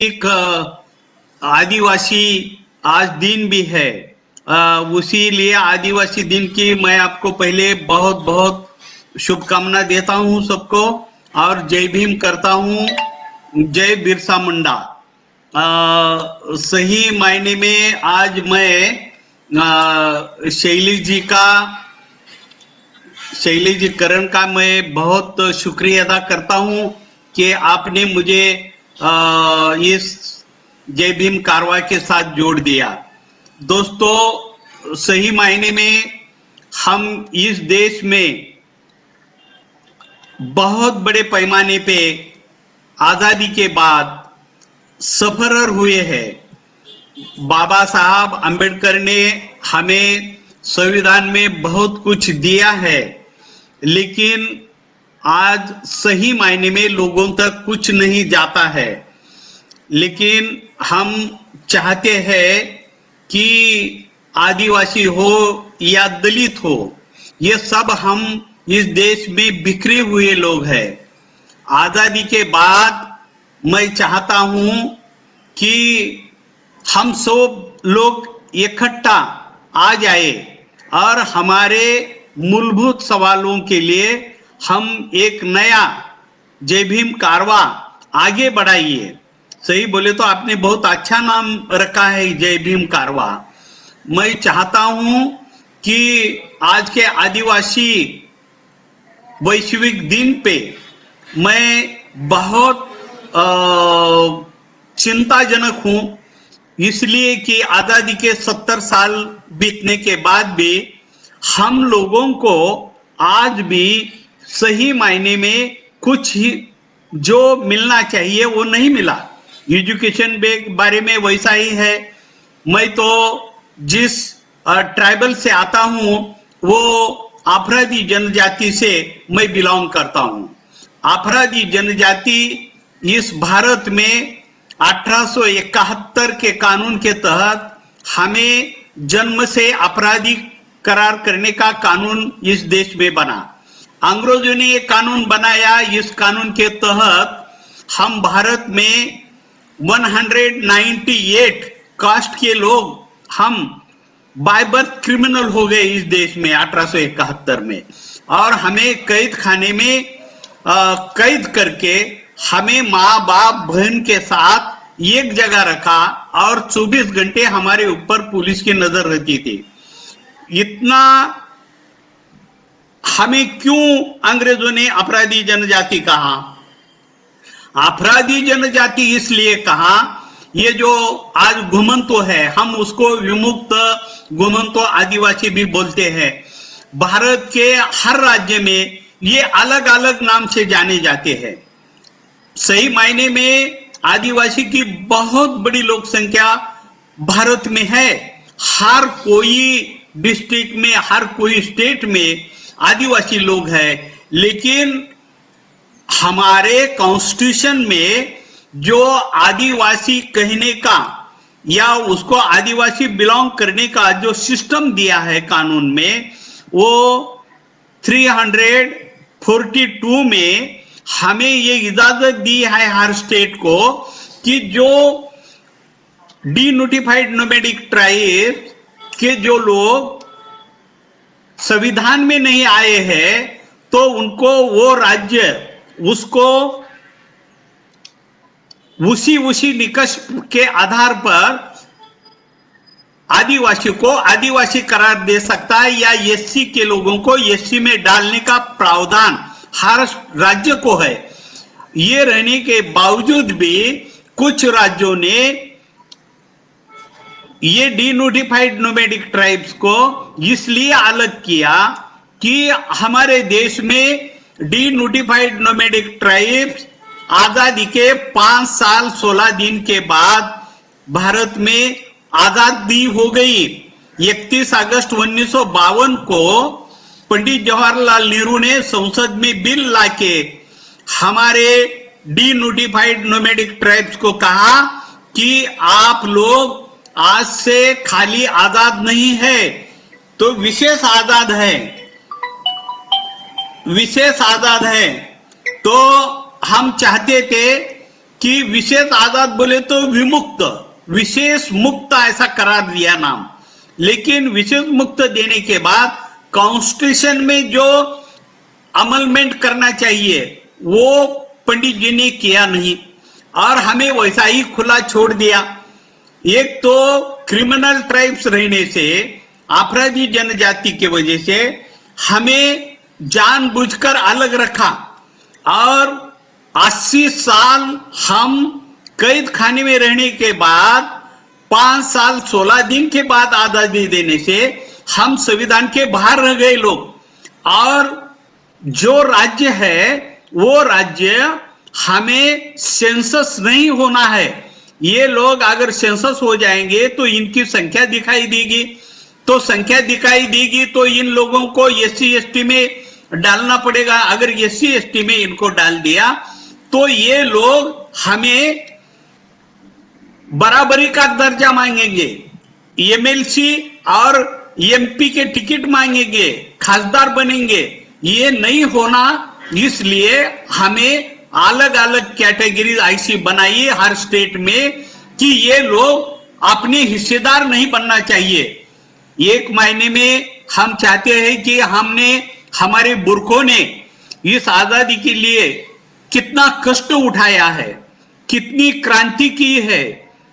एक आदिवासी आज दिन भी है। उसी लिए आदिवासी दिन की मैं आपको पहले बहुत बहुत शुभकामना देता हूं सबको और जय भीम करता हूं। जय बिरसा मुंडा। सही मायने में आज मैं शैली जी करण का मैं बहुत शुक्रिया अदा करता हूं कि आपने मुझे इस जय भीम कारवा के साथ जोड़ दिया। दोस्तों, सही मायने में हम इस देश में बहुत बड़े पैमाने पे आजादी के बाद सफरर हुए हैं। बाबा साहब अंबेडकर ने हमें संविधान में बहुत कुछ दिया है, लेकिन आज सही मायने में लोगों तक कुछ नहीं जाता है। लेकिन हम चाहते हैं कि आदिवासी हो या दलित हो, ये सब हम इस देश में बिखरे हुए लोग हैं। आजादी के बाद मैं चाहता हूं कि हम सब लोग इकट्ठा आ जाए और हमारे मूलभूत सवालों के लिए हम एक नया जय भीम कारवा आगे बढ़ाइए। सही बोले तो आपने बहुत अच्छा नाम रखा है, जय भीम कारवा। मैं चाहता हूं कि आज के आदिवासी वैश्विक दिन पे मैं बहुत चिंताजनक हूं, इसलिए कि आजादी के 70 साल बीतने के बाद भी हम लोगों को आज भी सही मायने में कुछ ही जो मिलना चाहिए वो नहीं मिला। एजुकेशन के बारे में वैसा ही है। मैं तो जिस ट्राइबल से आता हूं वो आपराधी जनजाति से मैं बिलोंग करता हूं। आपराधी जनजाति इस भारत में 1871 के कानून के तहत हमें जन्म से अपराधी करार करने का कानून इस देश में बना। अंग्रेजों ने ये कानून बनाया। इस कानून के तहत हम भारत में 198 कास्ट के लोग हम बाय बर्थ क्रिमिनल हो गए इस देश में 1871 में, और हमें कैद खाने में कैद करके हमें माँ बाप बहन के साथ एक जगह रखा और 24 घंटे हमारे ऊपर पुलिस की नजर रहती थी। इतना हमें क्यों अंग्रेजों ने अपराधी जनजाति कहा? अपराधी जनजाति इसलिए कहा, ये जो आज घुमंतो है हम उसको विमुक्त घुमंतो आदिवासी भी बोलते हैं। भारत के हर राज्य में ये अलग अलग नाम से जाने जाते हैं। सही मायने में आदिवासी की बहुत बड़ी लोक संख्या भारत में है। हर कोई डिस्ट्रिक्ट में, हर कोई स्टेट में आदिवासी लोग हैं, लेकिन हमारे कॉन्स्टिट्यूशन में जो आदिवासी कहने का या उसको आदिवासी बिलोंग करने का जो सिस्टम दिया है कानून में, वो 342 में हमें ये इजाजत दी है हर स्टेट को कि जो डीनोटिफाइड नोमैडिक ट्राइब के जो लोग संविधान में नहीं आए हैं तो उनको वो राज्य उसको उसी निकष के आधार पर आदिवासी को आदिवासी करार दे सकता है, या एससी के लोगों को एससी में डालने का प्रावधान हर राज्य को है। ये रहने के बावजूद भी कुछ राज्यों ने ये डीनोटिफाइड नोमैडिक ट्राइब्स को इसलिए अलग किया कि हमारे देश में डीनोटिफाइड नोमैडिक ट्राइब्स आजादी के 5 साल 16 दिन के बाद भारत में आजादी हो गई। 31 अगस्त 1952 को पंडित जवाहरलाल नेहरू ने संसद में बिल लाके हमारे डीनोटिफाइड नोमैडिक ट्राइब्स को कहा कि आप लोग आज से खाली आजाद नहीं है तो विशेष आजाद है, विशेष आजाद है। तो हम चाहते थे कि विशेष आजाद बोले तो विमुक्त, विशेष मुक्त ऐसा करार दिया नाम। लेकिन विशेष मुक्त देने के बाद कॉन्स्टिट्यूशन में जो अमलमेंट करना चाहिए वो पंडित जी ने किया नहीं और हमें वैसा ही खुला छोड़ दिया। एक तो क्रिमिनल ट्राइब्स रहने से, अपराधी जनजाति की वजह से हमें जानबूझकर अलग रखा और 80 साल हम कैद खाने में रहने के बाद 5 साल 16 दिन के बाद आजादी देने से हम संविधान के बाहर रह गए लोग। और जो राज्य है वो राज्य हमें सेंसस नहीं होना है। ये लोग अगर सेंसस हो जाएंगे तो इनकी संख्या दिखाई देगी, तो संख्या दिखाई देगी तो इन लोगों को एससी एसटी में डालना पड़ेगा। अगर एससी एसटी में इनको डाल दिया तो ये लोग हमें बराबरी का दर्जा मांगेंगे, एमएलसी और एमपी के टिकट मांगेंगे, खासदार बनेंगे। ये नहीं होना, इसलिए हमें अलग अलग कैटेगरी ऐसी बनाई हर स्टेट में कि ये लोग अपने हिस्सेदार नहीं बनना चाहिए। एक महीने में हम चाहते हैं कि हमने, हमारे बुर्खों ने इस आजादी के लिए कितना कष्ट उठाया है, कितनी क्रांति की है।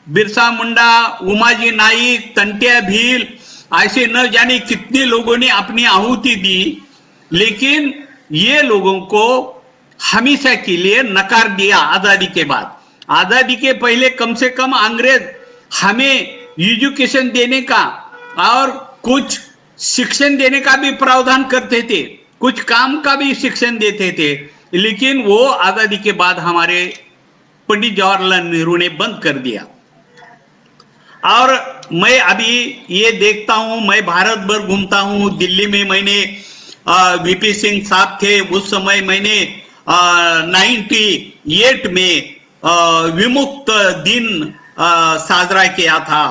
बिरसा मुंडा, उमाजी नाइक, तंटिया भील, ऐसे न जाने कितने लोगों ने अपनी आहुति दी, लेकिन ये लोगों को हमेशा के लिए नकार दिया आजादी के बाद। आजादी के पहले कम से कम अंग्रेज हमें एजुकेशन देने का और कुछ शिक्षण देने का भी प्रावधान करते थे, कुछ काम का भी शिक्षण देते थे, लेकिन वो आजादी के बाद हमारे पंडित जवाहरलाल नेहरू ने बंद कर दिया। और मैं अभी ये देखता हूं, मैं भारत भर घूमता हूं। दिल्ली में मैंने वीपी सिंह साहब थे, उस समय मैंने 98 में विमुक्त दिन साजरा किया था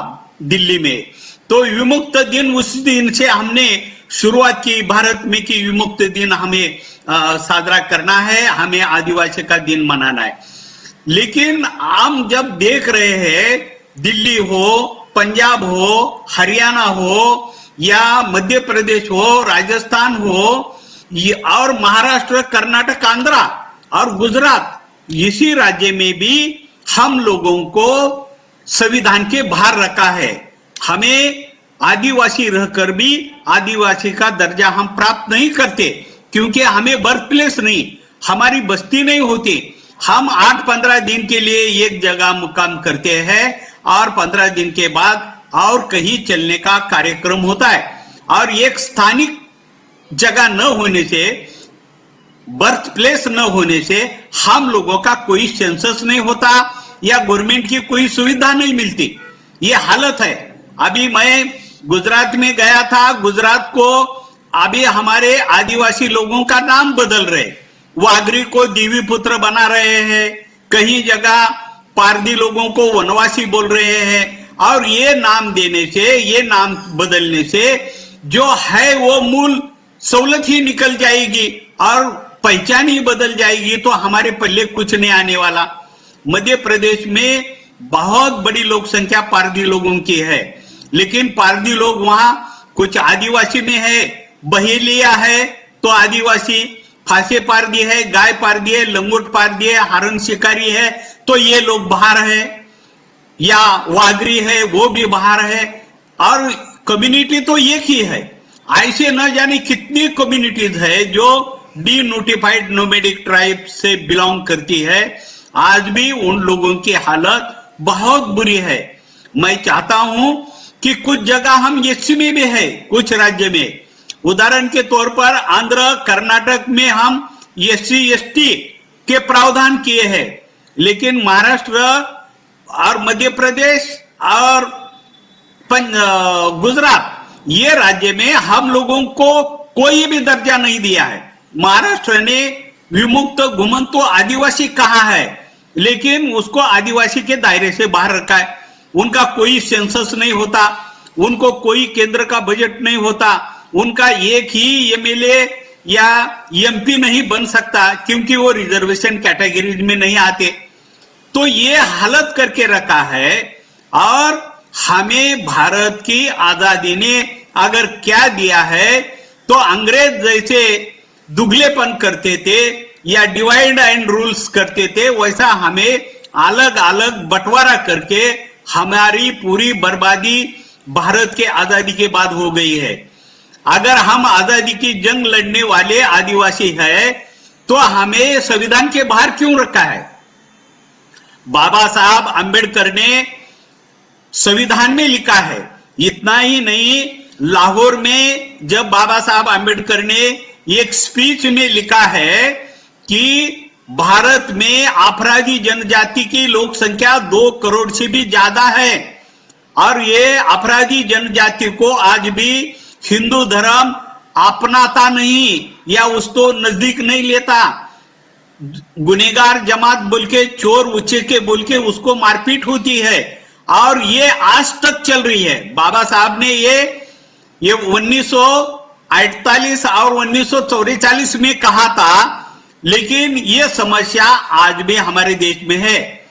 दिल्ली में। तो विमुक्त दिन, उस दिन से हमने शुरुआत की भारत में कि विमुक्त दिन हमें साजरा करना है, हमें आदिवासी का दिन मनाना है। लेकिन हम जब देख रहे हैं, दिल्ली हो, पंजाब हो, हरियाणा हो या मध्य प्रदेश हो, राजस्थान हो और महाराष्ट्र, कर्नाटक, आंध्रा और गुजरात, इसी राज्य में भी हम लोगों को संविधान के बाहर रखा है। हमें आदिवासी रहकर भी आदिवासी का दर्जा हम प्राप्त नहीं करते, क्योंकि हमें बर्थ प्लेस नहीं, हमारी बस्ती नहीं होती। हम 8-15 दिन के लिए एक जगह मुकाम करते हैं और 15 दिन के बाद और कहीं चलने का कार्यक्रम होता है। और एक स्थानिक जगह न होने से, बर्थ प्लेस न होने से हम लोगों का कोई सेंसस नहीं होता या गवर्नमेंट की कोई सुविधा नहीं मिलती। ये हालत है। अभी मैं गुजरात में गया था, गुजरात को अभी हमारे आदिवासी लोगों का नाम बदल रहे, वागरी को देवी पुत्र बना रहे हैं, कहीं जगह पारधी लोगों को वनवासी बोल रहे हैं। और ये नाम देने से, ये नाम बदलने से जो है वो मूल सहुलत ही निकल जाएगी और पहचान ही बदल जाएगी, तो हमारे पल्ले कुछ नहीं आने वाला। मध्य प्रदेश में बहुत बड़ी लोक संख्या पारधी लोगों की है, लेकिन पारधी लोग वहां कुछ आदिवासी में है, बहेलिया है तो आदिवासी, फांसे पारधी है, गाय पारधी है, लंगोट पारधी है, हरण शिकारी है, तो ये लोग बाहर है, या वागरी है वो भी बाहर है। और कम्युनिटी तो एक ही है। ऐसे न जाने कितनी कम्युनिटीज है जो डी नोटिफाइड नोमैडिक ट्राइब से बिलोंग करती है। आज भी उन लोगों की हालत बहुत बुरी है। मैं चाहता हूं कि कुछ जगह हम एससी में भी है, कुछ राज्य में, उदाहरण के तौर पर आंध्र, कर्नाटक में हम एससी एसटी के प्रावधान किए हैं, लेकिन महाराष्ट्र और मध्य प्रदेश और गुजरात, ये राज्य में हम लोगों को कोई भी दर्जा नहीं दिया है। महाराष्ट्र ने विमुक्त घुमंतु आदिवासी कहा है, लेकिन उसको आदिवासी के दायरे से बाहर रखा है। उनका कोई सेंसस नहीं होता, उनको कोई केंद्र का बजट नहीं होता, उनका एक ही एमएलए या एमपी नहीं बन सकता, क्योंकि वो रिजर्वेशन कैटेगरीज में नहीं आते। तो ये हालत करके रखा है। और हमें भारत की आजादी ने अगर क्या दिया है, तो अंग्रेज जैसे दुगलेपन करते थे या डिवाइड एंड रूल्स करते थे, वैसा हमें अलग अलग बंटवारा करके हमारी पूरी बर्बादी भारत के आजादी के बाद हो गई है। अगर हम आजादी की जंग लड़ने वाले आदिवासी है तो हमें संविधान के बाहर क्यों रखा है? बाबा साहब अंबेडकर ने संविधान में लिखा है। इतना ही नहीं, लाहौर में जब बाबा साहब अंबेडकर ने एक स्पीच में लिखा है कि भारत में अपराधी जनजाति की लोक संख्या 2 करोड़ से भी ज्यादा है और ये अपराधी जनजाति को आज भी हिंदू धर्म अपनाता नहीं या उसको नजदीक नहीं लेता। गुनेगार जमात बोल के, चोर उच्चर के बोल के उसको मारपीट होती है और ये आज तक चल रही है। बाबा साहब ने ये 1948 और 1944 में कहा था, लेकिन ये समस्या आज भी हमारे देश में है।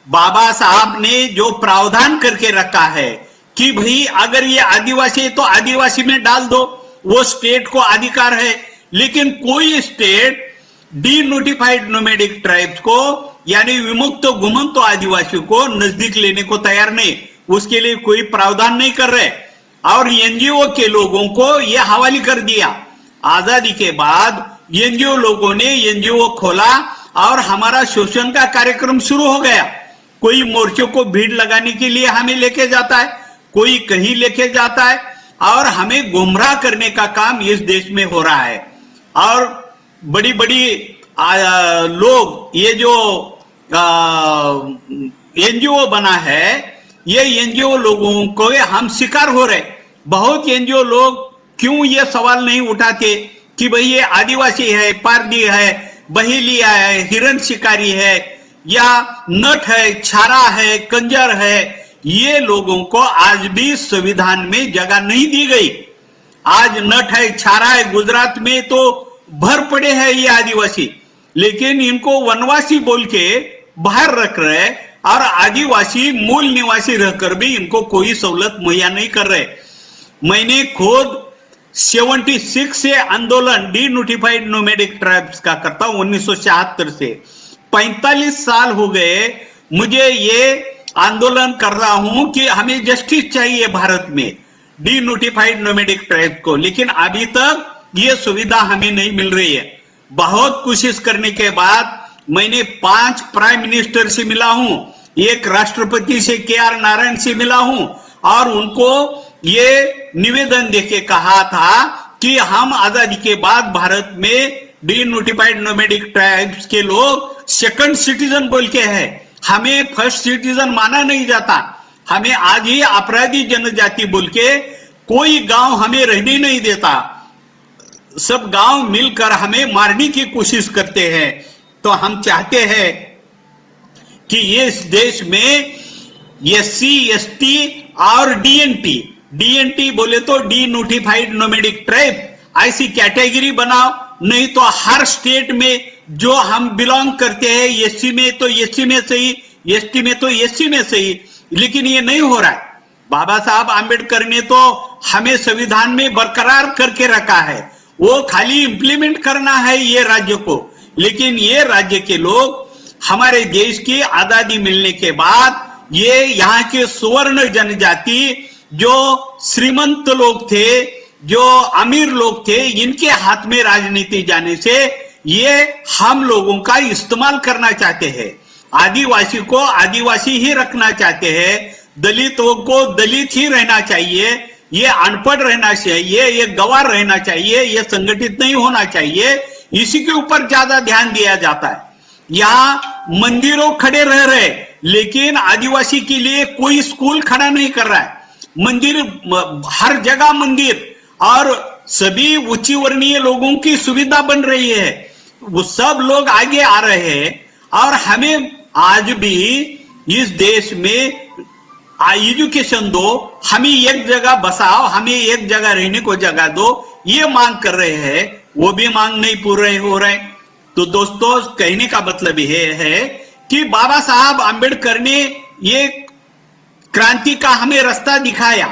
बाबा साहब ने जो प्रावधान करके रखा है कि भाई अगर ये आदिवासी है तो आदिवासी में डाल दो, वो स्टेट को अधिकार है, लेकिन कोई स्टेट डीनोटिफाइड नोमैडिक ट्राइब्स को यानी विमुक्त घुमंत आदिवासी को नजदीक लेने को तैयार नहीं, उसके लिए कोई प्रावधान नहीं कर रहे और एनजीओ के लोगों को यह हवाले कर दिया। आजादी के बाद एनजीओ लोगों ने एनजीओ खोला और हमारा शोषण का कार्यक्रम शुरू हो गया। कोई मोर्चों को भीड़ लगाने के लिए हमें लेके जाता है, कोई कहीं लेके जाता है और हमें गुमराह करने का काम इस देश में हो रहा है। और बड़ी बड़ी लोग, ये जो एनजीओ बना है, ये एनजीओ लोगों को हम शिकार हो रहे। बहुत एनजीओ लोग क्यों ये सवाल नहीं उठाते कि भाई ये आदिवासी है, पारदी है, बहेलिया है, हिरण शिकारी है या नट है, छारा है, कंजर है, ये लोगों को आज भी संविधान में जगह नहीं दी गई। आज नट है, छारा है, गुजरात में तो भर पड़े हैं ये आदिवासी, लेकिन इनको वनवासी बोल के बाहर रख रहे और आदिवासी मूल निवासी रहकर भी इनको कोई सहूलत मुहैया नहीं कर रहे। मैंने खुद 76 से आंदोलन डीनोटिफाइड नोमैडिक ट्राइब्स का करता हूं, 1976 से 45 साल हो गए मुझे ये आंदोलन कर रहा हूं कि हमें जस्टिस चाहिए भारत में डीनोटिफाइड नोमैडिक ट्राइब को, लेकिन अभी तक ये सुविधा हमें नहीं मिल रही है। बहुत कोशिश करने के बाद मैंने 5 प्राइम मिनिस्टर से मिला हूं, एक राष्ट्रपति से KR नारायण से मिला हूं और उनको ये निवेदन देके कहा था कि हम आजादी के बाद भारत में डीनोटिफाइड नोमैडिक ट्राइब्स के लोग सेकंड सिटीजन बोल के है, हमें फर्स्ट सिटीजन माना नहीं जाता। हमें आज ही अपराधी जनजाति बोल के कोई गांव हमें रहने नहीं देता, सब गांव मिलकर हमें मारने की कोशिश करते हैं। तो हम चाहते हैं कि इस देश में SC ST और DNT बोले तो डीनोटिफाइड नोमैडिक ट्राइब ऐसी कैटेगरी बनाओ, नहीं तो हर स्टेट में जो हम बिलोंग करते हैं SC में तो SC में सही, ST में तो SC में सही, लेकिन ये नहीं हो रहा है। बाबा साहब आंबेडकर ने तो हमें संविधान में बरकरार करके रखा है, वो खाली इंप्लीमेंट करना है ये राज्य को। लेकिन ये राज्य के लोग हमारे देश की आजादी मिलने के बाद ये यहाँ के सुवर्ण जनजाति जो श्रीमंत लोग थे, जो अमीर लोग थे, इनके हाथ में राजनीति जाने से ये हम लोगों का इस्तेमाल करना चाहते हैं। आदिवासी को आदिवासी ही रखना चाहते हैं, दलितों को दलित ही रहना चाहिए, ये अनपढ़ रहना चाहिए, ये गवार रहना चाहिए, ये संगठित नहीं होना चाहिए, इसी के ऊपर ज्यादा ध्यान दिया जाता है। यहाँ मंदिरों खड़े रह रहे, लेकिन आदिवासी के लिए कोई स्कूल खड़ा नहीं कर रहा है। मंदिर, हर जगह मंदिर और सभी उच्च वर्णीय लोगों की सुविधा बन रही है, वो सब लोग आगे आ रहे हैं। और हमें आज भी इस देश में एजुकेशन दो, हमें एक जगह बसाओ, हमें एक जगह रहने को जगह दो, ये मांग कर रहे हैं, वो भी मांग नहीं पूरे हो रहे। तो दोस्तों, कहने का मतलब यह है कि बाबा साहब आंबेडकर ने ये क्रांति का हमें रास्ता दिखाया।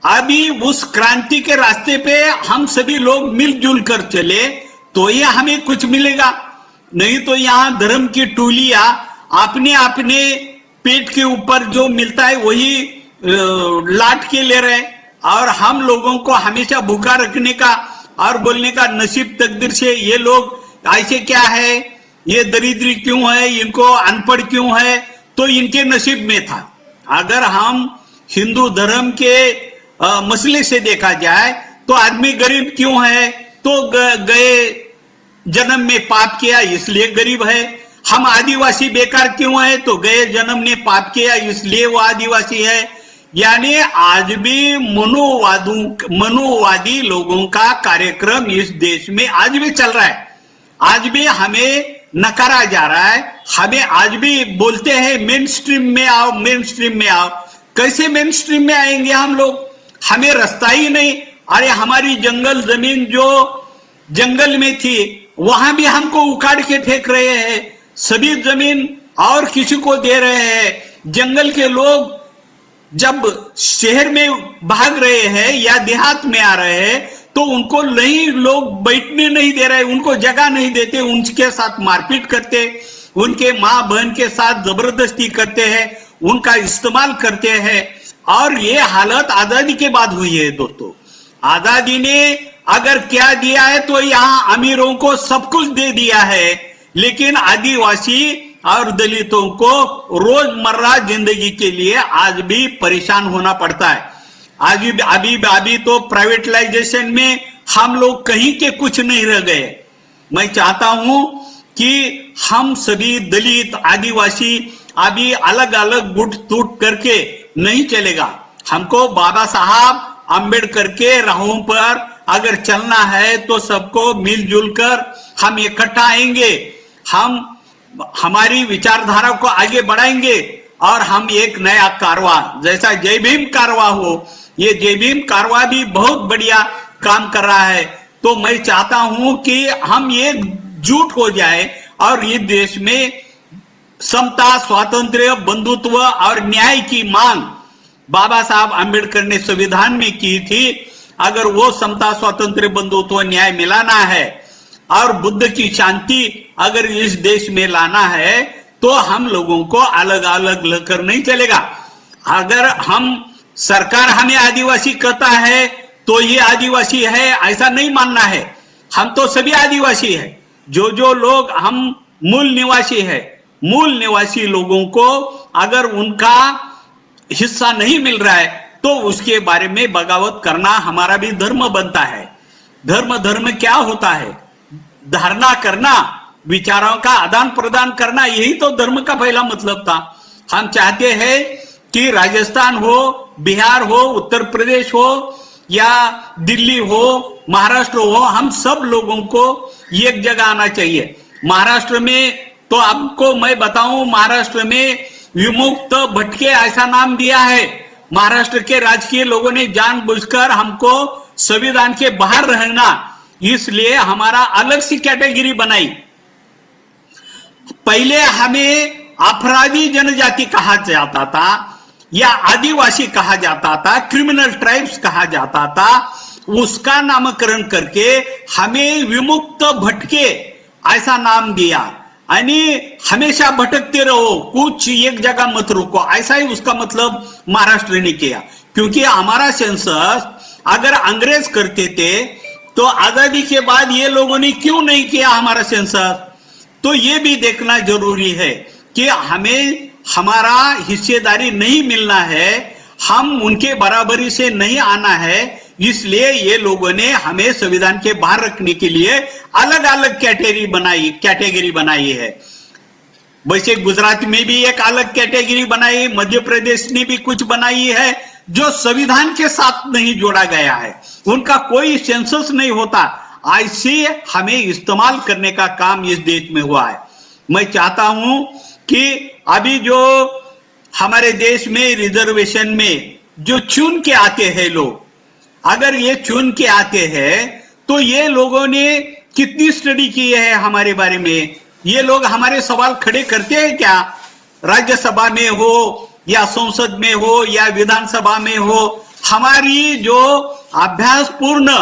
अभी उस क्रांति के रास्ते पे हम सभी लोग मिलजुल कर चले तो ये हमें कुछ मिलेगा, नहीं तो यहाँ धर्म की टोलियां अपने अपने पेट के ऊपर जो मिलता है वही लाट के ले रहे, और हम लोगों को हमेशा भूखा रखने का और बोलने का नसीब तकदीर से ये लोग ऐसे क्या है, ये दरिद्री क्यों है, इनको अनपढ़ क्यों है, तो इनके नसीब में था। अगर हम हिंदू धर्म के मसले से देखा जाए तो आदमी गरीब क्यों है, तो गए जन्म में पाप किया इसलिए गरीब है। हम आदिवासी बेकार क्यों है, तो गए जन्म ने पाप किया इसलिए वो आदिवासी है। यानी आज भी मनोवादी लोगों का कार्यक्रम इस देश में आज भी चल रहा है। आज भी हमें नकारा जा रहा है, हमें आज भी बोलते हैं मेन स्ट्रीम में आओ, मेन स्ट्रीम में आओ। कैसे मेन स्ट्रीम में आएंगे हम लोग, हमें रास्ता ही नहीं। अरे हमारी जंगल जमीन जो जंगल में थी वहां भी हमको उखाड़ के फेंक रहे हैं, सभी जमीन और किसी को दे रहे हैं। जंगल के लोग जब शहर में भाग रहे हैं या देहात में आ रहे हैं तो उनको नहीं, लोग बैठने नहीं दे रहे, उनको जगह नहीं देते, उनके साथ मारपीट करते, उनके माँ बहन के साथ जबरदस्ती करते हैं, उनका इस्तेमाल करते हैं। और ये हालत आजादी के बाद हुई है दोस्तों। आजादी ने अगर क्या दिया है तो यहाँ अमीरों को सब कुछ दे दिया है, लेकिन आदिवासी और दलितों को रोजमर्रा जिंदगी के लिए आज भी परेशान होना पड़ता है। अभी तो प्राइवेटाइजेशन में हम लोग कहीं के कुछ नहीं रह गए। मैं चाहता हूं कि हम सभी दलित आदिवासी अभी अलग अलग गुट टूट करके नहीं चलेगा। हमको बाबा साहब आंबेडकर के राहों पर अगर चलना है तो सबको मिलजुल कर हम इकट्ठा आएंगे, हम हमारी विचारधारा को आगे बढ़ाएंगे और हम एक नया कारवा, जैसा जय भीम कारवा हो, ये जय भीम कारवा भी बहुत बढ़िया काम कर रहा है। तो मैं चाहता हूं कि हम ये जुट हो जाए और ये देश में समता, स्वातंत्र्य, बंधुत्व और न्याय की मांग बाबा साहब आंबेडकर ने संविधान में की थी। अगर वो समता, स्वातंत्र्य, बंधुत्व, न्याय मिलाना है और बुद्ध की शांति अगर इस देश में लाना है तो हम लोगों को अलग अलग लेकर नहीं चलेगा। अगर हम सरकार हमें आदिवासी कहता है तो ये आदिवासी है ऐसा नहीं मानना है। हम तो सभी आदिवासी है, जो लोग हम मूल निवासी है, मूल निवासी लोगों को अगर उनका हिस्सा नहीं मिल रहा है तो उसके बारे में बगावत करना हमारा भी धर्म बनता है। धर्म क्या होता है, धारणा करना, विचारों का आदान प्रदान करना, यही तो धर्म का पहला मतलब था। हम चाहते हैं कि राजस्थान हो, बिहार हो, उत्तर प्रदेश हो या दिल्ली हो, महाराष्ट्र हो, हम सब लोगों को एक जगह आना चाहिए। महाराष्ट्र में तो आपको मैं बताऊं, महाराष्ट्र में विमुक्त भटके ऐसा नाम दिया है। महाराष्ट्र के राजकीय लोगों ने जानबूझकर हमको संविधान के बाहर रहना, इसलिए हमारा अलग सी कैटेगरी बनाई। पहले हमें अपराधी जनजाति कहा जाता था या आदिवासी कहा जाता था, क्रिमिनल ट्राइब्स कहा जाता था, उसका नामकरण करके हमें विमुक्त भटके ऐसा नाम दिया। यानी हमेशा भटकते रहो, कुछ एक जगह मत रुको, ऐसा ही उसका मतलब महाराष्ट्र ने किया। क्योंकि हमारा सेंसस अगर अंग्रेज करते थे तो आजादी के बाद ये लोगों ने क्यों नहीं किया हमारा सेंसस, तो ये भी देखना जरूरी है कि हमें हमारा हिस्सेदारी नहीं मिलना है, हम उनके बराबरी से नहीं आना है। इसलिए ये लोगों ने हमें संविधान के बाहर रखने के लिए अलग अलग कैटेगरी बनाई है। वैसे गुजरात में भी एक अलग कैटेगरी बनाई, मध्य प्रदेश ने भी कुछ बनाई है जो संविधान के साथ नहीं जोड़ा गया है, उनका कोई सेंसस नहीं होता। ऐसे हमें इस्तेमाल करने का काम इस देश में हुआ है। मैं चाहता हूं कि अभी जो हमारे देश में रिजर्वेशन में जो चुन के आते हैं लोग, अगर ये चुन के आते हैं तो ये लोगों ने कितनी स्टडी की है हमारे बारे में, ये लोग हमारे सवाल खड़े करते हैं क्या? राज्यसभा में हो या संसद में हो या विधानसभा में हो, हमारी जो अभ्यासपूर्ण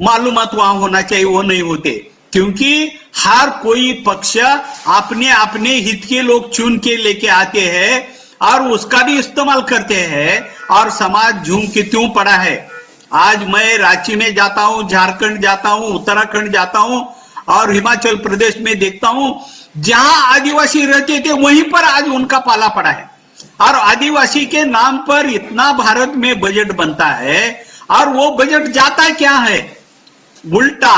मालूमात वहां होना चाहिए वो नहीं होते, क्योंकि हर कोई पक्ष अपने अपने हित के लोग चुन के लेके आते हैं और उसका भी इस्तेमाल करते हैं, और समाज झूम के त्यों पड़ा है। आज मैं रांची में जाता हूं, झारखंड जाता हूं, उत्तराखंड जाता हूं और हिमाचल प्रदेश में देखता हूं, जहां आदिवासी रहते थे वहीं पर आज उनका पाला पड़ा है। और आदिवासी के नाम पर इतना भारत में बजट बनता है, और वो बजट जाता क्या है? उल्टा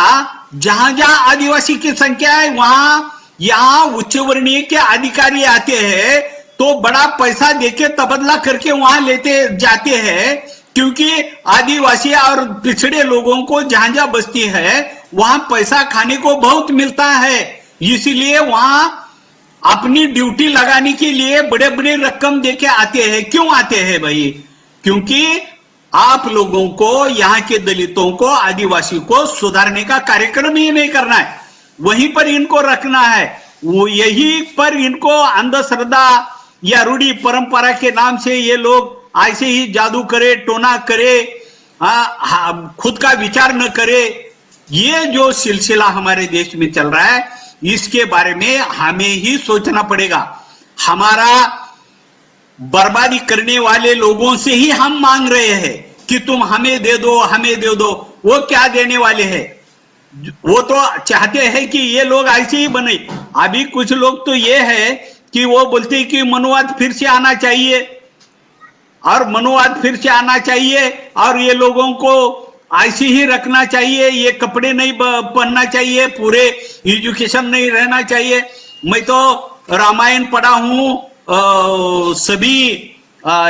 जहां जहां आदिवासी की संख्या है वहां यहां उच्च वर्णीय के अधिकारी आते हैं तो बड़ा पैसा देके तबादला करके वहां लेते जाते हैं, क्योंकि आदिवासी और पिछड़े लोगों को जहां जहां बस्ती है वहां पैसा खाने को बहुत मिलता है, इसलिए वहां अपनी ड्यूटी लगाने के लिए बड़े बड़े रकम देके आते हैं। क्यों आते हैं भाई? क्योंकि आप लोगों को, यहाँ के दलितों को, आदिवासी को सुधारने का कार्यक्रम ही नहीं करना है, वहीं पर इनको रखना है। वो यही पर इनको अंधश्रद्धा या रूढ़ी परंपरा के नाम से ये लोग ऐसे ही जादू करे, टोना करे, खुद का विचार न करे। ये जो सिलसिला हमारे देश में चल रहा है, इसके बारे में हमें ही सोचना पड़ेगा। हमारा बर्बादी करने वाले लोगों से ही हम मांग रहे हैं कि तुम हमें दे दो, हमें दे दो। वो क्या देने वाले हैं? वो तो चाहते हैं कि ये लोग ऐसे ही बने। अभी कुछ लोग तो ये है कि वो बोलते हैं कि मनुवाद फिर से आना चाहिए, और मनुवाद फिर से आना चाहिए, और ये लोगों को ऐसे ही रखना चाहिए, ये कपड़े नहीं पहनना चाहिए, पूरे एजुकेशन नहीं रहना चाहिए। मैं तो रामायण पढ़ा हूं, सभी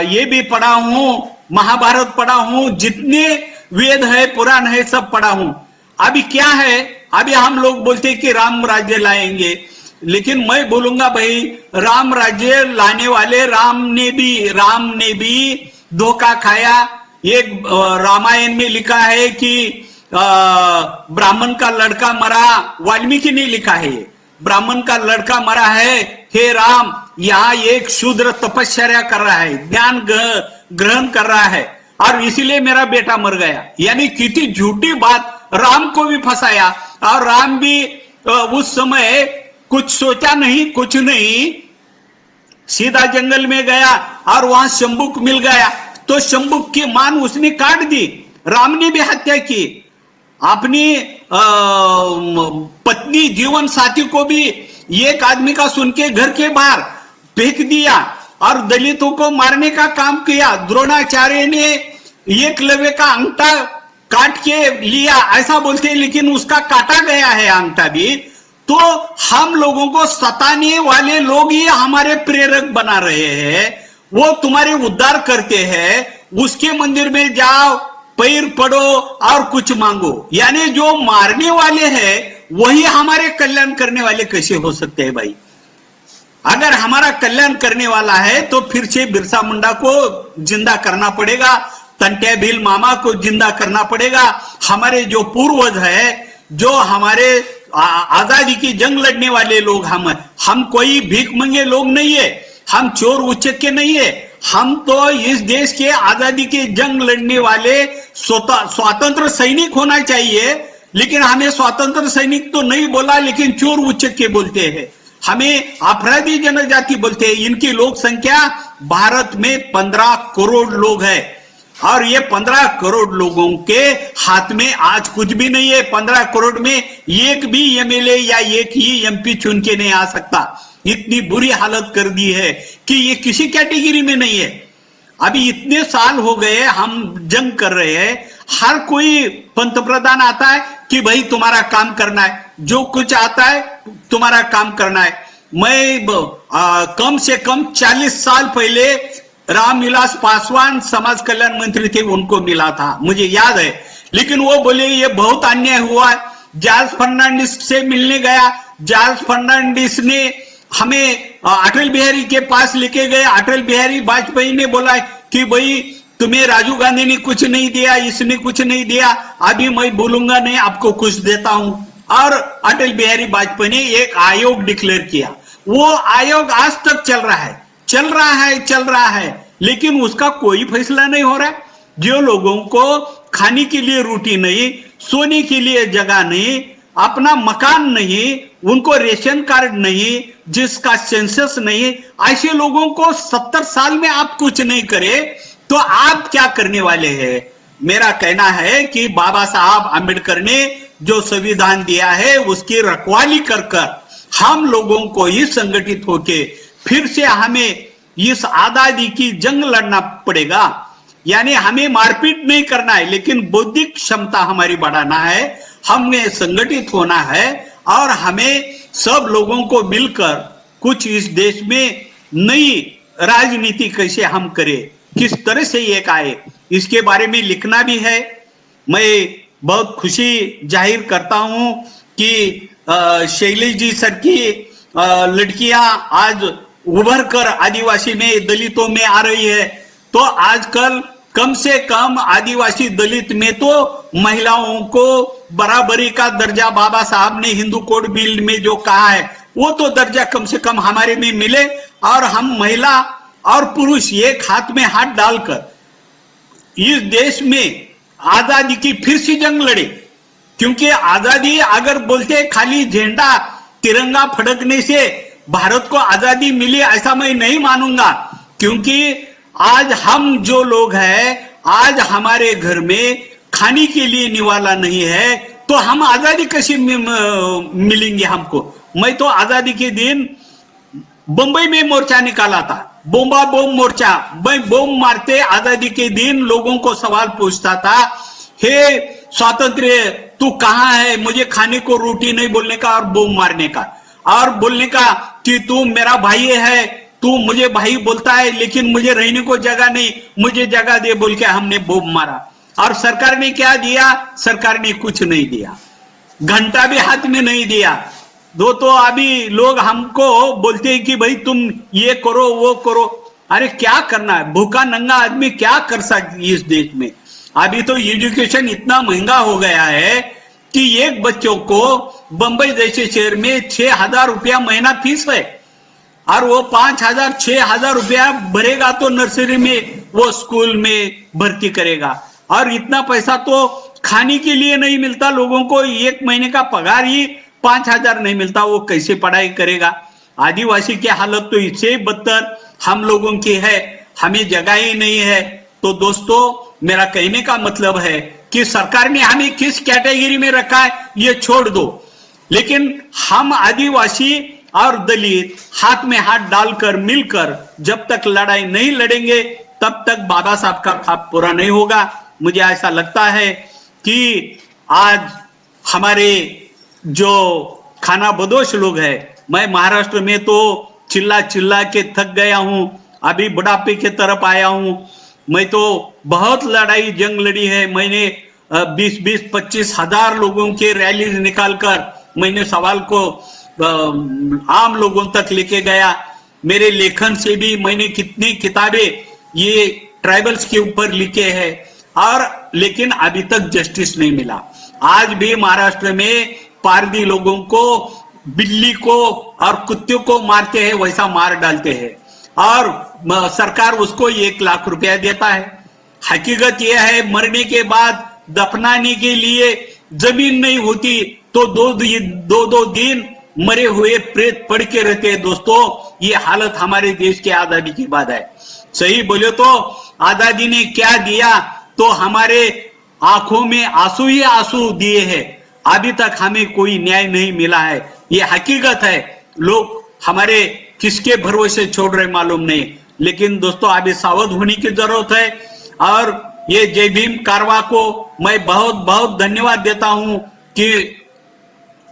ये भी पढ़ा हूं, महाभारत पढ़ा हूं, जितने वेद है, पुराण है, सब पढ़ा हूं। अभी क्या है? अभी हम लोग बोलते हैं कि राम राज्य लाएंगे, लेकिन मैं बोलूंगा भाई, राम राज्य लाने वाले राम ने भी धोखा खाया। एक रामायण में लिखा है कि ब्राह्मण का लड़का मरा, वाल्मीकि ने लिखा है, ब्राह्मण का लड़का मरा है, हे राम यहाँ एक शूद्र तपस्या कर रहा है, ज्ञान ग्रहण कर रहा है, और इसीलिए मेरा बेटा मर गया। यानी कितनी झूठी बात, राम को भी फंसाया, और राम भी उस समय कुछ सोचा नहीं, कुछ नहीं, सीधा जंगल में गया और वहां शंबुक मिल गया, तो शंबुक की मान उसने काट दी। राम ने भी हत्या की, अपनी पत्नी जीवन साथी को भी एक आदमी का सुन के घर के बाहर फेंक दिया, और दलितों को मारने का काम किया। द्रोणाचार्य ने एकलव्य का अंगूठा काट के लिया ऐसा बोलते हैं, लेकिन उसका काटा गया है अंगूठा भी। तो हम लोगों को सताने वाले लोग ही हमारे प्रेरक बना रहे हैं। वो तुम्हारे उद्धार करते हैं, उसके मंदिर में जाओ, पैर पड़ो और कुछ मांगो। यानी जो मारने वाले हैं वही हमारे कल्याण करने वाले कैसे हो सकते हैं भाई? अगर हमारा कल्याण करने वाला है तो फिर से बिरसा मुंडा को जिंदा करना पड़ेगा, तंटे भील मामा को जिंदा करना पड़ेगा। हमारे जो पूर्वज है, जो हमारे आजादी की जंग लड़ने वाले लोग, हम कोई भीख मंगे लोग नहीं है, हम चोर उचक्के नहीं है, हम तो इस देश के आजादी की जंग लड़ने वाले स्वतंत्र सैनिक होना चाहिए। लेकिन हमें स्वतंत्र सैनिक तो नहीं बोला, लेकिन चोर उचक्के बोलते हैं, हमें अपराधी जनजाति बोलते हैं। इनकी लोक संख्या भारत में 15 करोड़ लोग है, और ये 15 करोड़ लोगों के हाथ में आज कुछ भी नहीं है। 15 करोड़ में एक भी एमएलए या एक ही एमपी चुन के नहीं आ सकता। इतनी बुरी हालत कर दी है कि ये किसी कैटेगरी में नहीं है। अभी इतने साल हो गए हम जंग कर रहे हैं, हर कोई पंतप्रधान आता है कि भाई तुम्हारा काम करना है, जो कुछ आता है तुम्हारा काम करना है। मैं कम से कम 40 साल पहले रामविलास पासवान समाज कल्याण मंत्री थे, उनको मिला था, मुझे याद है। लेकिन वो बोले ये बहुत अन्याय हुआ है। जॉर्ज फर्नांडिस से मिलने गया, जॉर्ज फर्नांडिस ने हमें अटल बिहारी के पास लेके गए। अटल बिहारी वाजपेयी ने बोला कि भाई तुम्हें राजीव गांधी ने कुछ नहीं दिया, इसने कुछ नहीं दिया, अभी मैं बोलूंगा नहीं, आपको कुछ देता हूं। और अटल बिहारी वाजपेयी ने एक आयोग डिक्लेयर किया। वो आयोग आज तक चल रहा है, लेकिन उसका कोई फैसला नहीं हो रहा है। जो लोगों को खाने के लिए रोटी नहीं, सोने के लिए जगह नहीं, अपना मकान नहीं, उनको रेशन कार्ड नहीं, जिसका सेंसस नहीं, ऐसे लोगों को 70 साल में आप कुछ नहीं करे तो आप क्या करने वाले हैं? मेरा कहना है कि बाबा साहब अम्बेडकर ने जो संविधान दिया है उसकी रखवाली कर हम लोगों को ही संगठित होके फिर से हमें इस आजादी की जंग लड़ना पड़ेगा। यानी हमें मारपीट नहीं करना है, लेकिन बौद्धिक क्षमता हमारी बढ़ाना है, हमें संगठित होना है और हमें सब लोगों को मिलकर कुछ इस देश में नई राजनीति कैसे हम करें, किस तरह से एक आए, इसके बारे में लिखना भी है। मैं बहुत खुशी जाहिर करता हूं कि शैलेश जी सर की लड़कियां आज उभर कर आदिवासी में, दलितों में आ रही है। तो आजकल कम से कम आदिवासी दलित में तो महिलाओं को बराबरी का दर्जा बाबा साहब ने हिंदू कोड बिल में जो कहा है वो तो दर्जा कम से कम हमारे में मिले और हम महिला और पुरुष एक हाथ में हाथ डालकर इस देश में आजादी की फिर से जंग लड़े। क्योंकि आजादी अगर बोलते खाली झंडा तिरंगा फड़कने से भारत को आजादी मिली, ऐसा मैं नहीं मानूंगा। क्योंकि आज हम जो लोग हैं, आज हमारे घर में खाने के लिए निवाला नहीं है तो हम आजादी कैसे मिलेंगे हमको? मैं तो आजादी के दिन बंबई में मोर्चा निकाला था, बोम्बा बोम मोर्चा। मैं बोम मारते आजादी के दिन लोगों को सवाल पूछता था, हे स्वातंत्र्य तू कहां है? मुझे खाने को रोटी नहीं बोलने का और बोम मारने का, और बोलने का कि तू मेरा भाई है, तू मुझे भाई बोलता है लेकिन मुझे रहने को जगह नहीं, मुझे जगह दे बोल के हमने बोम मारा। और सरकार ने क्या दिया? सरकार ने कुछ नहीं दिया, घंटा भी हाथ में नहीं दिया। दो तो अभी लोग हमको बोलते हैं कि भाई तुम ये करो वो करो। अरे क्या करना है? भूखा नंगा आदमी क्या कर सकती है इस देश में? अभी तो एजुकेशन इतना महंगा हो गया है कि एक बच्चों को बंबई जैसे शहर में 6,000 रुपया महीना फीस है, और वो 5,000 6,000 रुपया भरेगा तो नर्सरी में वो स्कूल में भर्ती करेगा। और इतना पैसा तो खाने के लिए नहीं मिलता लोगों को, एक महीने का पगार ही 5,000 नहीं मिलता, वो कैसे पढ़ाई करेगा? आदिवासी की हालत तो इससे बदतर हम लोगों की है, हमें जगह ही नहीं है। तो दोस्तों मेरा कहने का मतलब है कि सरकार ने हमें किस कैटेगरी में रखा है ये छोड़ दो, लेकिन हम आदिवासी और दलित हाथ में हाथ डालकर मिलकर जब तक लड़ाई नहीं लड़ेंगे तब तक बाबा साहब का ख्वाब पूरा नहीं होगा। मुझे ऐसा लगता है कि आज हमारे जो खाना बदोश लोग हैं, मैं महाराष्ट्र में तो चिल्ला चिल्ला के थक गया हूं, अभी बुढ़ापे की तरफ आया हूं। मैं तो बहुत लड़ाई जंग लड़ी है, मैंने 20-25 हजार लोगों के रैली निकालकर मैंने सवाल को आम लोगों तक लेके गया। मेरे लेखन से भी मैंने कितनी किताबें ये ट्राइबल्स के ऊपर लिखे हैं, और लेकिन अभी तक जस्टिस नहीं मिला। आज भी महाराष्ट्र में पारदी लोगों को बिल्ली को और कुत्ते को मारते हैं वैसा मार डालते हैं, और सरकार उसको 1 लाख रुपया देता है। हकीकत यह है मरने के बाद दफनाने के लिए जमीन नहीं होती तो दो दिन मरे हुए प्रेत पड़ के रहते हैं। दोस्तों ये हालत हमारे देश के आजादी के बाद है। सही बोले तो आजादी ने क्या दिया? तो हमारे आंखों में आंसू ही आंसू दिए हैं। अभी तक हमें कोई न्याय नहीं मिला है, ये हकीकत है। लोग हमारे किसके भरोसे छोड़ रहे मालूम नहीं, लेकिन दोस्तों अभी सावध होने की जरूरत है। और ये जय भीम कारवा को मैं बहुत बहुत धन्यवाद देता हूं कि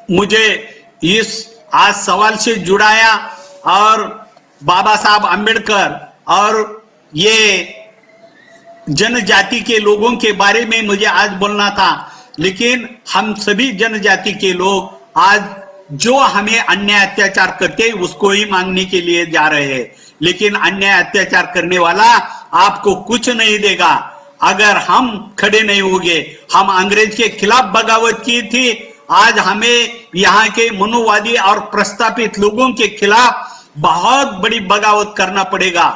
मुझे इस आज सवाल से जुड़ाया, और बाबा साहब अम्बेडकर और ये जनजाति के लोगों के बारे में मुझे आज बोलना था। लेकिन हम सभी जनजाति के लोग आज जो हमें अन्याय अत्याचार करते हैं उसको ही मांगने के लिए जा रहे हैं, लेकिन अन्याय अत्याचार करने वाला आपको कुछ नहीं देगा अगर हम खड़े नहीं होंगे। हम अंग्रेज के खिलाफ बगावत की थी आज हमें यहाँ के मनोवादी और प्रस्तापित लोगों के खिलाफ बहुत बड़ी बगावत करना पड़ेगा।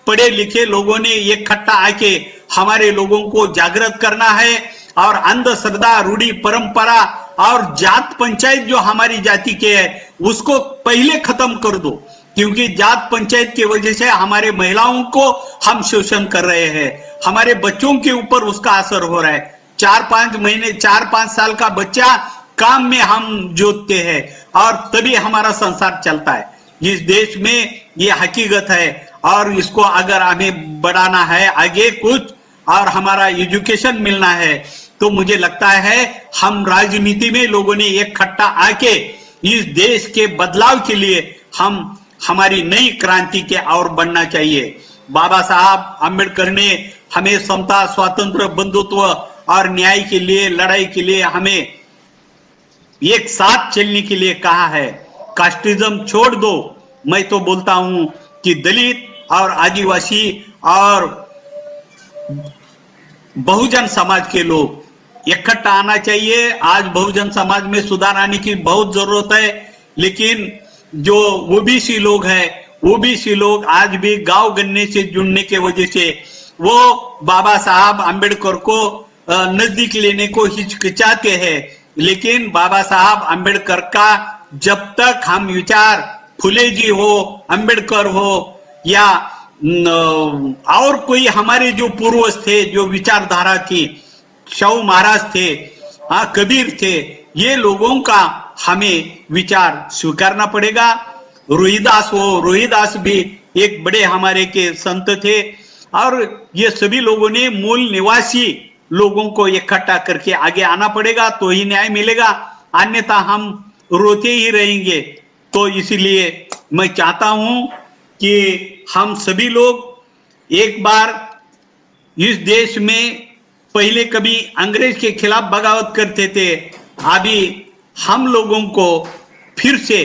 पढ़े लिखे लोगों ने इकट्ठा आके हमारे लोगों को जागृत करना है और अंधश्रद्धा, रूढ़ी परंपरा और जात पंचायत जो हमारी जाति के है उसको पहले खत्म कर दो, क्योंकि जात पंचायत की वजह से हमारे महिलाओं को हम शोषण कर रहे हैं, हमारे बच्चों के ऊपर उसका असर हो रहा है। 4-5 साल का बच्चा काम में हम जोतते हैं और तभी हमारा संसार चलता है। इस देश में ये हकीकत है और इसको अगर हमें बढ़ाना है आगे कुछ और हमारा एजुकेशन मिलना है तो मुझे लगता है हम राजनीति में लोगों ने इकट्ठा आके इस देश के बदलाव के लिए हम हमारी नई क्रांति के और बनना चाहिए। बाबा साहब अम्बेडकर ने हमें समता, स्वातंत्र, बंधुत्व और न्याय के लिए, लड़ाई के लिए हमें एक साथ चलने के लिए कहा है। कास्टिज्म छोड़ दो। मैं तो बोलता हूं कि दलित और आदिवासी और बहुजन समाज के लोग इकट्ठा आना चाहिए। आज बहुजन समाज में सुधार आने की बहुत जरूरत है, लेकिन जो ओबीसी लोग हैं, ओबीसी लोग आज भी गांव गन्ने से जुड़ने के वजह से वो बाबा साहब अम्बेडकर को नजदीक लेने को हिचकिचाते हैं। लेकिन बाबा साहब अम्बेडकर का जब तक हम विचार, फुले जी हो, अम्बेडकर हो या और कोई हमारे जो पूर्वज थे, जो विचारधारा की, शाहू महाराज थे, कबीर थे, ये लोगों का हमें विचार स्वीकारना पड़ेगा। रोहिदास हो, रोहिदास भी एक बड़े हमारे के संत थे और ये सभी लोगों ने मूल निवासी लोगों को इकट्ठा करके आगे आना पड़ेगा तो ही न्याय मिलेगा, अन्यथा हम रोते ही रहेंगे। तो इसीलिए मैं चाहता हूं कि हम सभी लोग एक बार इस देश में पहले कभी अंग्रेज के खिलाफ बगावत करते थे, अभी हम लोगों को फिर से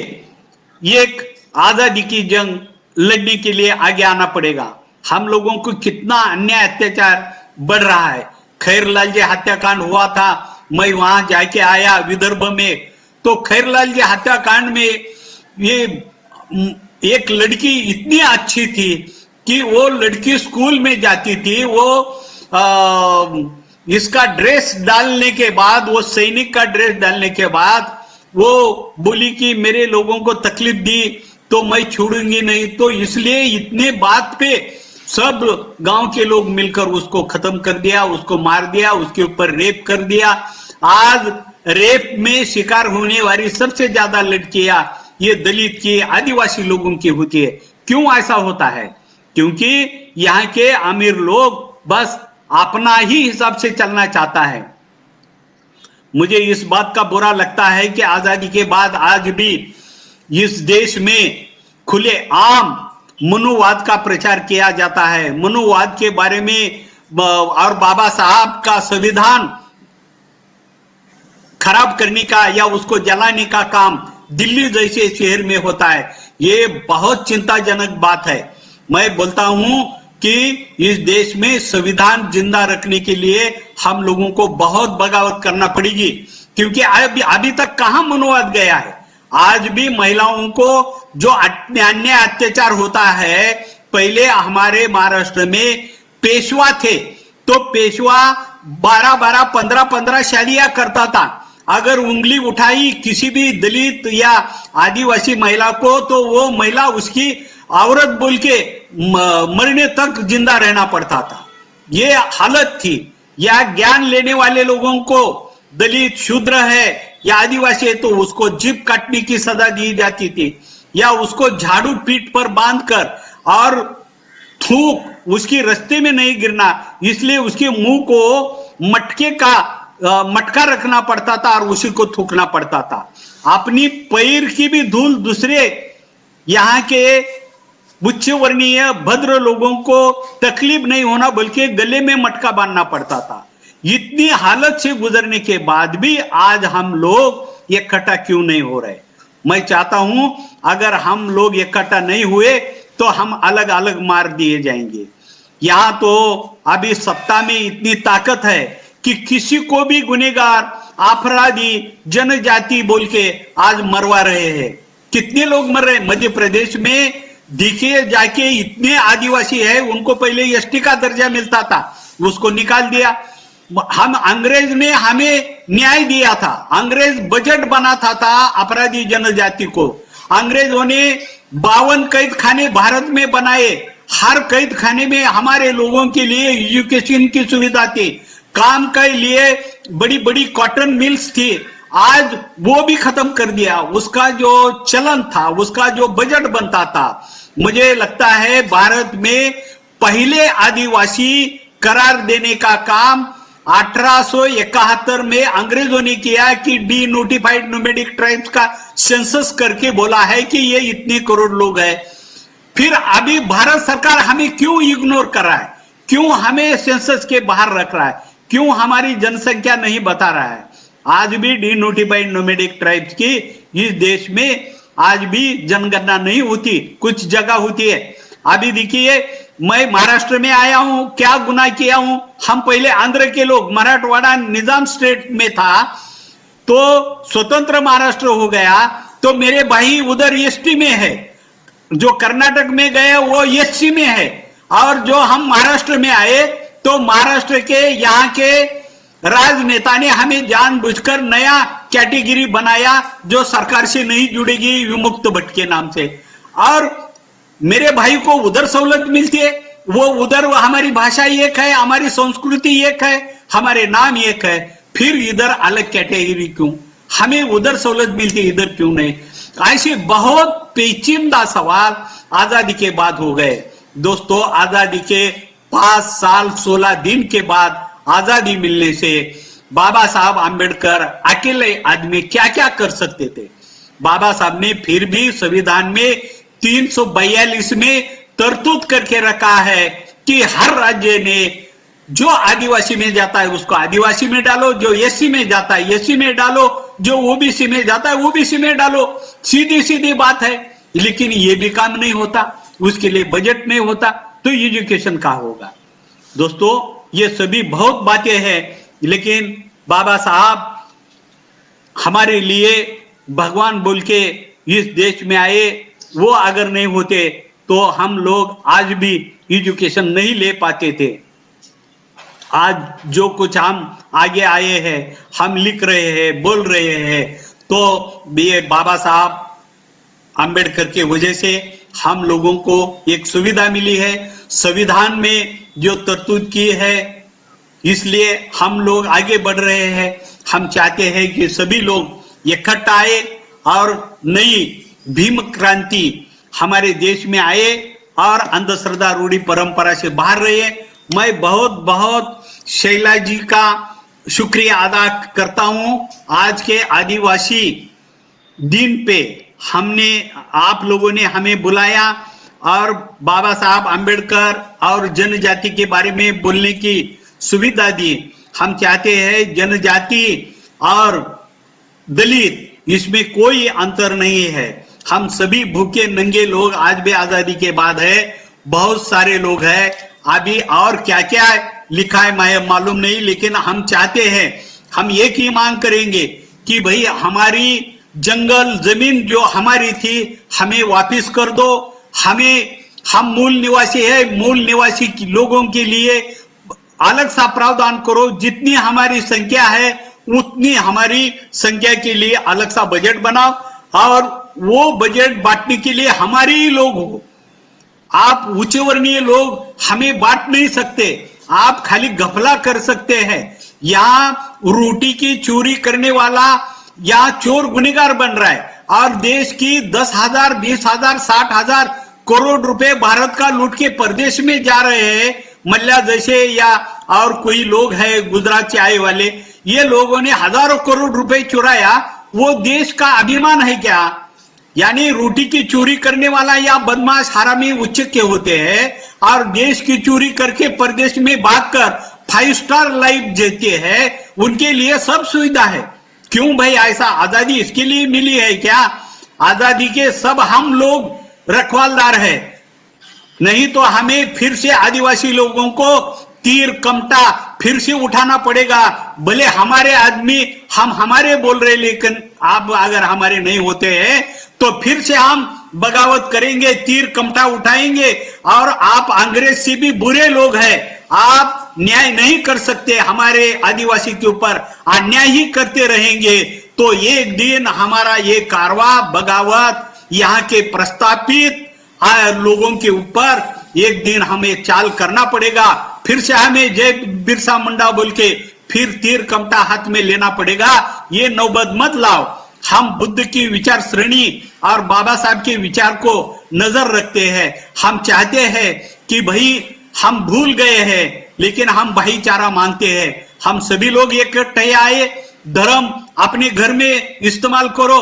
एक आजादी की जंग लड़ने के लिए आगे आना पड़ेगा। हम लोगों को कितना अन्याय अत्याचार बढ़ रहा है। खैरलाल जी हत्याकांड हुआ था, मैं वहां जाके आया विदर्भ में, तो खैरलाल जी हत्याकांड में ये एक लड़की इतनी अच्छी थी कि वो लड़की स्कूल में जाती थी, वो इसका ड्रेस डालने के बाद, वो सैनिक का ड्रेस डालने के बाद वो बोली कि मेरे लोगों को तकलीफ दी तो मैं छोड़ूंगी नहीं। तो इसलिए इतने बात पे सब गांव के लोग मिलकर उसको खत्म कर दिया, उसको मार दिया, उसके ऊपर रेप कर दिया। आज रेप में शिकार होने वाली सबसे ज्यादा लड़कियां ये दलित की, आदिवासी लोगों की होती है। क्यों ऐसा होता है? क्योंकि यहाँ के अमीर लोग बस अपना ही हिसाब से चलना चाहता है। मुझे इस बात का बुरा लगता है कि आजादी के बाद आज भी इस देश में खुले आम मनुवाद का प्रचार किया जाता है। मनुवाद के बारे में और बाबा साहब का संविधान खराब करने का या उसको जलाने का काम दिल्ली जैसे शहर में होता है। ये बहुत चिंताजनक बात है। मैं बोलता हूं कि इस देश में संविधान जिंदा रखने के लिए हम लोगों को बहुत बगावत करना पड़ेगी, क्योंकि अभी तक कहां मनुवाद गया है। आज भी महिलाओं को जो अन्याय अत्याचार होता है, पहले हमारे महाराष्ट्र में पेशवा थे तो पेशवा 12-12, 15-15 शादियां करता था। अगर उंगली उठाई किसी भी दलित या आदिवासी महिला को तो वो महिला उसकी औरत बोल के मरने तक जिंदा रहना पड़ता था। ये हालत थी। या ज्ञान लेने वाले लोगों को दलित, शूद्र है या आदिवासी है तो उसको जीभ काटने की सजा दी जाती थी, या उसको झाड़ू पीठ पर बांधकर और थूक उसकी रास्ते में नहीं गिरना, इसलिए उसके मुंह को मटका रखना पड़ता था और उसी को थूकना पड़ता था। अपनी पैर की भी धूल दूसरे यहाँ के उच्च वर्णीय भद्र लोगों को तकलीफ नहीं होना बल्कि गले में मटका बांधना पड़ता था। इतनी हालत से गुजरने के बाद भी आज हम लोग इकट्ठा क्यों नहीं हो रहे? मैं चाहता हूं अगर हम लोग इकट्ठा नहीं हुए तो हम अलग अलग मार दिए जाएंगे। यहां तो अभी सत्ता में इतनी ताकत है कि किसी को भी गुनहगार अपराधी जनजाति बोल के आज मरवा रहे हैं। कितने लोग मर रहे हैं मध्य प्रदेश में? देखिए जाके, इतने आदिवासी है, उनको पहले एसटी का दर्जा मिलता था, उसको निकाल दिया। हम अंग्रेज ने हमें न्याय दिया था, अंग्रेज बजट बनाता था अपराधी जनजाति को। अंग्रेजों ने 52 कैद खाने भारत में बनाए, हर कैद खाने में हमारे लोगों के लिए एजुकेशन की सुविधा थी, काम के लिए बड़ी बड़ी कॉटन मिल्स थी। आज वो भी खत्म कर दिया, उसका जो चलन था, उसका जो बजट बनता था। मुझे लगता है भारत में पहले आदिवासी करार देने का काम 1871 में अंग्रेजों ने किया कि डी नोटिफाइड नोमैडिक ट्राइब्स का सेंसस करके बोला है कि ये इतने करोड़ लोग हैं। फिर अभी भारत सरकार हमें क्यों इग्नोर कर रहा है, क्यों हमें सेंसस के बाहर रख रहा है, क्यों हमारी जनसंख्या नहीं बता रहा है? आज भी डी नोटिफाइड नोमैडिक ट्राइब्स की इस देश में आज भी जनगणना नहीं होती, कुछ जगह होती है। अभी देखिए, मैं महाराष्ट्र में आया हूं, क्या गुनाह किया हूं? हम पहले आंध्र के लोग, मराठवाड़ा निजाम स्टेट में था, तो स्वतंत्र महाराष्ट्र हो गया, तो मेरे भाई उधर एसटी में है, जो कर्नाटक में गए वो एससी में है, और जो हम महाराष्ट्र में आए तो महाराष्ट्र के यहाँ के राजनेता ने हमें जानबूझकर नया कैटेगरी बनाया जो सरकार से नहीं जुड़ेगी, विमुक्त भट्ट के नाम से। और मेरे भाई को उधर सहूलत मिलती है, वो उधर हमारी भाषा एक है, हमारी संस्कृति एक है, हमारे नाम एक है, फिर इधर अलग कैटेगरी क्यों? हमें उधर सहूलत मिलती है, इधर क्यों नहीं? ऐसे बहुत पेचीदा सवाल आजादी के बाद हो गए। दोस्तों, आजादी के 5 साल 16 दिन के बाद आजादी मिलने से बाबा साहब आंबेडकर अकेले आदमी क्या क्या कर सकते थे? बाबा साहब ने फिर भी संविधान में 342 में तरतूद करके रखा है कि हर राज्य ने जो आदिवासी में जाता है उसको आदिवासी में डालो, जो एससी में जाता है एससी में डालो, जो ओबीसी में जाता है ओबीसी में डालो। सीधी सीधी बात है, लेकिन ये भी काम नहीं होता, उसके लिए बजट नहीं होता, तो एजुकेशन कहाँ होगा? दोस्तों, ये सभी बहुत बातें हैं, लेकिन बाबा साहब हमारे लिए भगवान बोल के इस देश में आए, वो अगर नहीं होते तो हम लोग आज भी एजुकेशन नहीं ले पाते थे। आज जो कुछ हम आगे आए हैं, हम लिख रहे हैं, बोल रहे हैं, तो ये बाबा साहब अंबेडकर के वजह से हम लोगों को एक सुविधा मिली है। संविधान में जो तरतूद की है, इसलिए हम लोग आगे बढ़ रहे हैं। हम चाहते हैं कि सभी लोग इकट्ठा आए और नई भीम क्रांति हमारे देश में आए और अंधश्रद्धा रूढ़ी परंपरा से बाहर रहे। मैं बहुत बहुत शैला जी का शुक्रिया अदा करता हूं। आज के आदिवासी दिन पे आप लोगों ने हमें बुलाया और बाबा साहब अंबेडकर और जनजाति के बारे में बोलने की सुविधा दी। हम चाहते हैं जनजाति और दलित, इसमें कोई अंतर नहीं है। हम सभी भूखे नंगे लोग आज भी आजादी के बाद है, बहुत सारे लोग हैं। अभी और क्या क्या लिखा है मैं मालूम नहीं, लेकिन हम चाहते हैं, हम एक ही मांग करेंगे कि भाई हमारी जंगल जमीन जो हमारी थी हमें वापस कर दो। हम मूल निवासी है, मूल निवासी लोगों के लिए अलग सा प्रावधान करो। जितनी हमारी संख्या है उतनी हमारी संख्या के लिए अलग सा बजट बनाओ, और वो बजट बांटने के लिए हमारे ही लोग हो। आप उच्च वर्णीय लोग हमें बांट नहीं सकते, आप खाली घपला कर सकते हैं। यहाँ रोटी की चोरी करने वाला यहाँ चोर गुनहगार बन रहा है, और देश की 10,000 20,000 60,000 करोड़ रुपए भारत का लूट के प्रदेश में जा रहे हैं। मल्ल्या जैसे या और कोई लोग हैं गुजरात से आए वाले, ये लोगों ने हजारों करोड़ रुपए चुराया। वो देश का अभिमान है क्या? यानी रोटी की चोरी करने वाला या बदमाश हरामी उच्च के होते हैं, और देश की चोरी करके प्रदेश में भागकर 5 स्टार लाइफ जीते हैं, उनके लिए सब सुविधा है। क्यों भाई ऐसा? आजादी इसके लिए मिली है क्या? आजादी के सब हम लोग रखवालदार है, नहीं तो हमें फिर से आदिवासी लोगों को तीर कमटा फिर से उठाना पड़ेगा। भले हमारे आदमी हम हमारे बोल रहे, लेकिन आप अगर हमारे नहीं होते हैं तो फिर से हम बगावत करेंगे, तीर कमटा उठाएंगे। और आप अंग्रेज से भी बुरे लोग हैं, आप न्याय नहीं कर सकते, हमारे आदिवासी के ऊपर अन्याय ही करते रहेंगे। तो एक दिन हमारा ये कारवा बगावत यहाँ के प्रस्तापित लोगों के ऊपर एक दिन हमें चाल करना पड़ेगा। फिर से हमें जय बिरसा मुंडा बोल के फिर तीर कमटा हाथ में लेना पड़ेगा। ये नौबत मत लाओ। हम बुद्ध की विचार श्रेणी और बाबा साहब के विचार को नजर रखते हैं। हम चाहते हैं कि भाई हम भूल गए हैं, लेकिन हम भाईचारा मांगते हैं। हम सभी लोग इकट्ठे आए, धर्म अपने घर में इस्तेमाल करो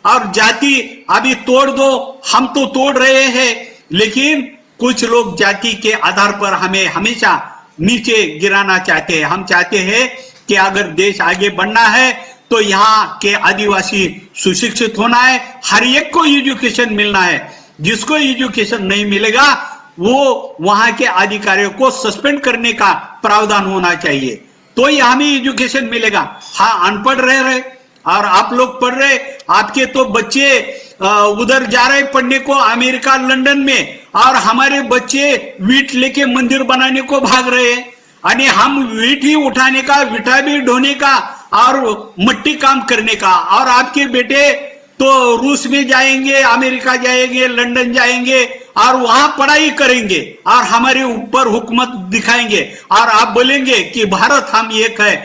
और जाति अभी तोड़ दो। हम तो तोड़ रहे हैं, लेकिन कुछ लोग जाति के आधार पर हमें हमेशा नीचे गिराना चाहते हैं। हम चाहते हैं कि अगर देश आगे बढ़ना है तो यहाँ के आदिवासी सुशिक्षित होना है, हर एक को एजुकेशन मिलना है। जिसको एजुकेशन नहीं मिलेगा वो वहां के अधिकारियों को सस्पेंड करने का प्रावधान होना चाहिए, तो ही हमें एजुकेशन मिलेगा। हाँ, अनपढ़ रह रहे और आप लोग पढ़ रहे, आपके तो बच्चे उधर जा रहे पढ़ने को अमेरिका लंदन में, और हमारे बच्चे वीट लेके मंदिर बनाने को भाग रहे हैं। आणि हम वीट ही उठाने का, विटा भी ढोने का और मट्टी काम करने का, और आपके बेटे तो रूस में जाएंगे, अमेरिका जाएंगे, लंदन जाएंगे और वहां पढ़ाई करेंगे और हमारे ऊपर हुकूमत दिखाएंगे और आप बोलेंगे कि भारत हम एक है।